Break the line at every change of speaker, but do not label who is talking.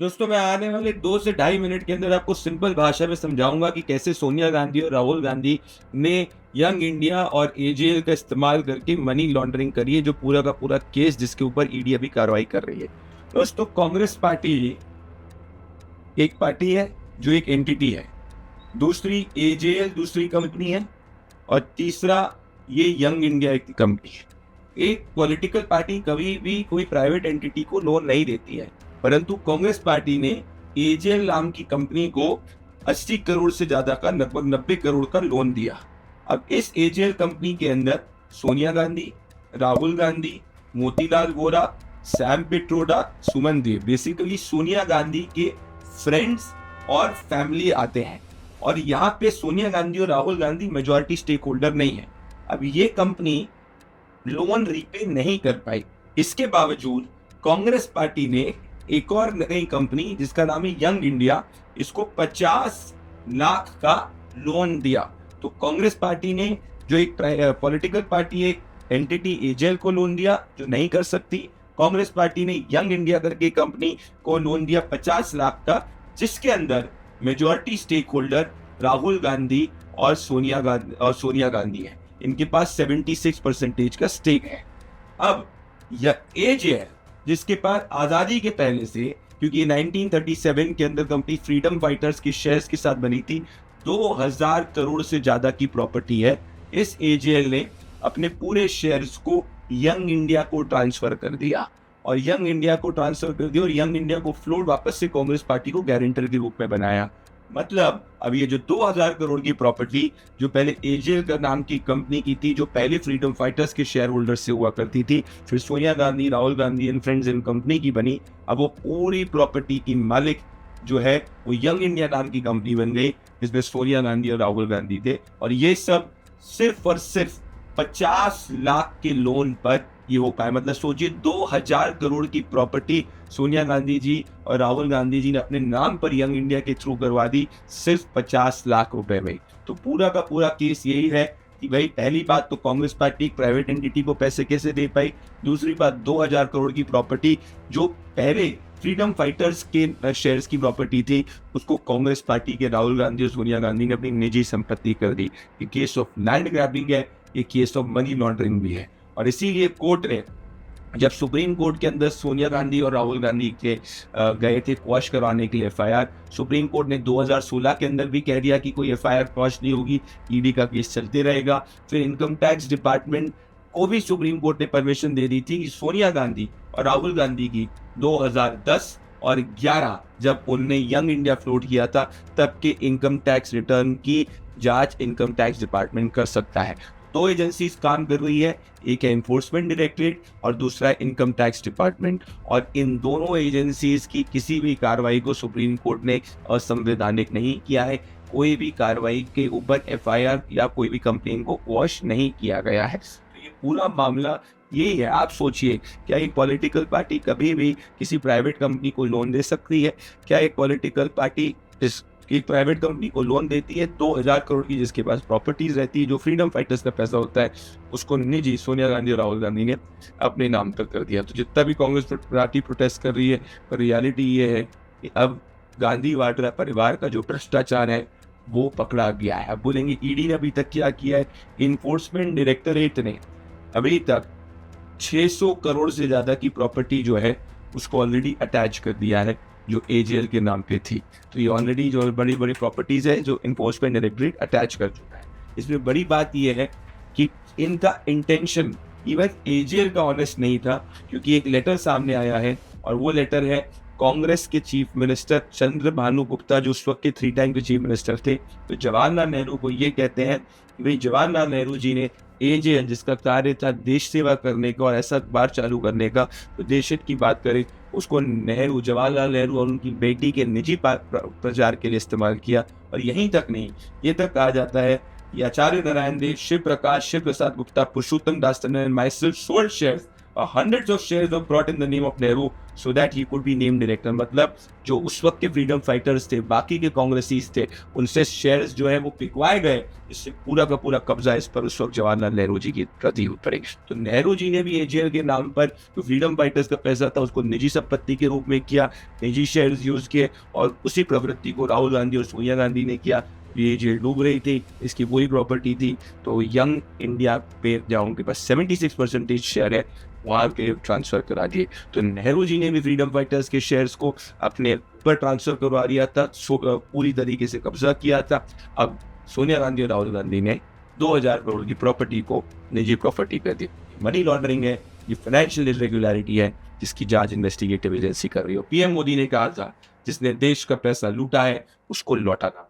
दोस्तों, मैं आने वाले 2 से ढाई मिनट के अंदर आपको सिंपल भाषा में समझाऊँगा कि कैसे सोनिया गांधी और राहुल गांधी ने यंग इंडिया और एजेएल का इस्तेमाल करके मनी लॉन्ड्रिंग करी है, जो पूरा का पूरा केस जिसके ऊपर ईडी अभी कार्रवाई कर रही है। दोस्तों, कांग्रेस पार्टी एक पार्टी है, जो एक एंटिटी है। दूसरी एजेएल दूसरी कंपनी है और तीसरा ये यंग इंडिया की कंपनी है। एक पॉलिटिकल पार्टी कभी भी कोई प्राइवेट एंटिटी को लोन नहीं देती है, परंतु कांग्रेस पार्टी ने एजेएल नाम की कंपनी को 80 करोड़ से ज्यादा का लगभग 90 करोड़ का लोन दिया। अब इस एजेएल कंपनी के अंदर सोनिया गांधी, राहुल गांधी, मोतीलाल वोरा, सैम पिट्रोडा, सुमन देव, बेसिकली सोनिया गांधी के फ्रेंड्स और फैमिली आते हैं। और यहाँ पे सोनिया गांधी और Rahul Gandhi majority stake holder नहीं है। अब ये कंपनी लोन रीपे नहीं कर पाई। इसके बावजूद कांग्रेस पार्टी ने एक और नई कंपनी जिसका नाम है यंग इंडिया, इसको 50 लाख का लोन दिया। तो कांग्रेस पार्टी ने जो एक पॉलिटिकल पार्टी एक एंटिटी एजेएल को लोन दिया जो नहीं कर सकती, कांग्रेस पार्टी ने यंग इंडिया करके कंपनी को लोन दिया 50 लाख का, जिसके अंदर majority stake holder Rahul Gandhi और सोनिया गांधी है। इनके पास 76% का स्टेक है। अब यह एजेएल जिसके पास आजादी के पहले से, क्योंकि 1937 के अंदर कंपनी फ्रीडम फाइटर्स के शेयर्स के साथ बनी थी, 2000 करोड़ से ज्यादा की प्रॉपर्टी है। इस एजेएल ने अपने पूरे शेयर्स को यंग इंडिया को ट्रांसफर कर दिया और यंग इंडिया को फ्लोट वापस से कांग्रेस पार्टी को गारंटर के रूप में बनाया। मतलब अब ये जो 2000 करोड़ की प्रॉपर्टी जो पहले एजेएल का नाम की कंपनी की थी, जो पहले फ्रीडम फाइटर्स के शेयर होल्डर से हुआ करती थी, फिर Sonia Gandhi, Rahul Gandhi and friends in company की बनी, अब वो पूरी प्रॉपर्टी की मालिक जो है वो यंग इंडिया नाम की कंपनी बन गई, जिसमें सोनिया गांधी और राहुल गांधी थे। और ये सब सिर्फ और सिर्फ 50 लाख के लोन पर ये हो पाया। मतलब सोचिए, 2000 करोड़ की प्रॉपर्टी सोनिया गांधी जी और राहुल गांधी जी ने अपने नाम पर यंग इंडिया के थ्रू करवा दी, सिर्फ 50 लाख रुपए में। तो पूरा का पूरा केस यही है कि भाई, पहली बात तो कांग्रेस पार्टी एक प्राइवेट एंटिटी को पैसे कैसे दे पाई। दूसरी बात, 2000 करोड़ की प्रॉपर्टी जो पहले फ्रीडम फाइटर्स के शेयर्स की प्रॉपर्टी थी, उसको कांग्रेस पार्टी के राहुल गांधी और सोनिया गांधी ने अपनी निजी संपत्ति कर दी। ये केस ऑफ लैंड ग्रैबिंग है, ये केस ऑफ मनी लॉन्ड्रिंग भी है। और इसीलिए कोर्ट ने, जब सुप्रीम कोर्ट के अंदर सोनिया गांधी और राहुल गांधी के गए थे क्वॉश करवाने के लिए एफआईआर, सुप्रीम कोर्ट ने 2016 के अंदर भी कह दिया कि कोई एफआईआर क्वॉश नहीं होगी, ईडी का केस चलते रहेगा। फिर इनकम टैक्स डिपार्टमेंट को भी सुप्रीम कोर्ट ने परमिशन दे दी थी कि सोनिया गांधी और राहुल गांधी की 2010 और 11 जब उनने यंग इंडिया फ्लोट किया था, तब के इनकम टैक्स रिटर्न की जांच इनकम टैक्स डिपार्टमेंट कर सकता है। दो एजेंसीज काम कर रही है, एक है एनफोर्समेंट डायरेक्टरेट और दूसरा इनकम टैक्स डिपार्टमेंट। और इन दोनों एजेंसीज की किसी भी कार्रवाई को सुप्रीम कोर्ट ने असंवैधानिक नहीं किया है। कोई भी कार्रवाई के ऊपर एफआईआर या कोई भी कंप्लेन को क्वॉश नहीं किया गया है। तो ये पूरा मामला यही है। आप सोचिए, क्या एक पॉलिटिकल पार्टी कभी भी किसी प्राइवेट कंपनी को लोन दे सकती है? क्या एक पॉलिटिकल पार्टी एक प्राइवेट कंपनी को लोन देती है 2000 करोड़ की, जिसके पास प्रॉपर्टीज रहती है, जो फ्रीडम फाइटर्स का पैसा होता है, उसको निजी सोनिया गांधी और राहुल गांधी ने अपने नाम पर कर दिया? तो जितना भी कांग्रेस पार्टी प्रोटेस्ट कर रही है, पर रियलिटी ये है कि अब गांधी वाड्रा परिवार का जो भ्रष्टाचार है वो पकड़ा गया है। अब बोलेंगे ईडी ने अभी तक क्या किया है? इन्फोर्समेंट डायरेक्टरेट ने अभी तक 600 करोड़ से ज्यादा की प्रॉपर्टी जो है उसको ऑलरेडी अटैच कर दिया है, जो एजेएल के नाम पे थी। तो ये ऑलरेडी जो बड़ी बड़ी प्रॉपर्टीज है जो इन्फोर्समेंट डायरेक्टरेट अटैच कर चुका है। इसमें बड़ी बात ये है कि इनका इंटेंशन इवन एजेएल का ऑनेस्ट नहीं था, क्योंकि एक लेटर सामने आया है और वो लेटर है कांग्रेस के चीफ मिनिस्टर चंद्रभानु गुप्ता, जो उस वक्त के 3 टाइम के चीफ मिनिस्टर थे। तो जवाहरलाल नेहरू को ये कहते हैं कि भाई, जवाहरलाल नेहरू जी ने एजेएल जिसका कार्य था देश सेवा करने का और ऐसा अखबार चालू करने का, तो देश हित की बात करें, उसको जवाहरलाल नेहरू और उनकी बेटी के निजी प्रचार के लिए इस्तेमाल किया। और यहीं तक नहीं, ये तक कहा जाता है कि Acharya Narayan Dev, Shiv Prasad Gupta, Purushottam Das Tandon and myself sold shares hundreds of shares were brought in the name of Nehru so that he could be named director. मतलब जो उस वक्त के फ्रीडम फाइटर्स थे, बाकी के कांग्रेसीज थे, उनसे शेयर्स जो है वो पिकवाए गए, इससे पूरा का पूरा कब्जा इस पर उस वक्त जवाहरलाल नेहरू जी की प्रति पड़ी। तो नेहरू जी ने भी एजेएल के नाम पर जो फ्रीडम फाइटर्स का पैसा था उसको निजी संपत्ति के रूप में किया, निजी शेयर्स यूज किए, और उसी प्रवृत्ति को राहुल गांधी और सोनिया गांधी ने किया। ये जेल डूब रही थी, इसकी पूरी प्रॉपर्टी थी, तो यंग इंडिया पे जहाँ उनके पास 76% शेयर है वहाँ पे ट्रांसफर करा दिए। तो नेहरू जी ने भी फ्रीडम फाइटर्स के शेयर्स को अपने ऊपर ट्रांसफर करवा दिया था, पूरी तरीके से कब्जा किया था। अब सोनिया गांधी और राहुल गांधी ने 2000 करोड़ की प्रॉपर्टी को निजी प्रॉपर्टी कर दी। मनी लॉन्ड्रिंग है, ये फाइनेंशियल इरेगुलरिटी है, जिसकी जांच इन्वेस्टिगेटिव एजेंसी कर रही हो। पीएम मोदी ने कहा था जिसने देश का पैसा लूटा है उसको लौटाना।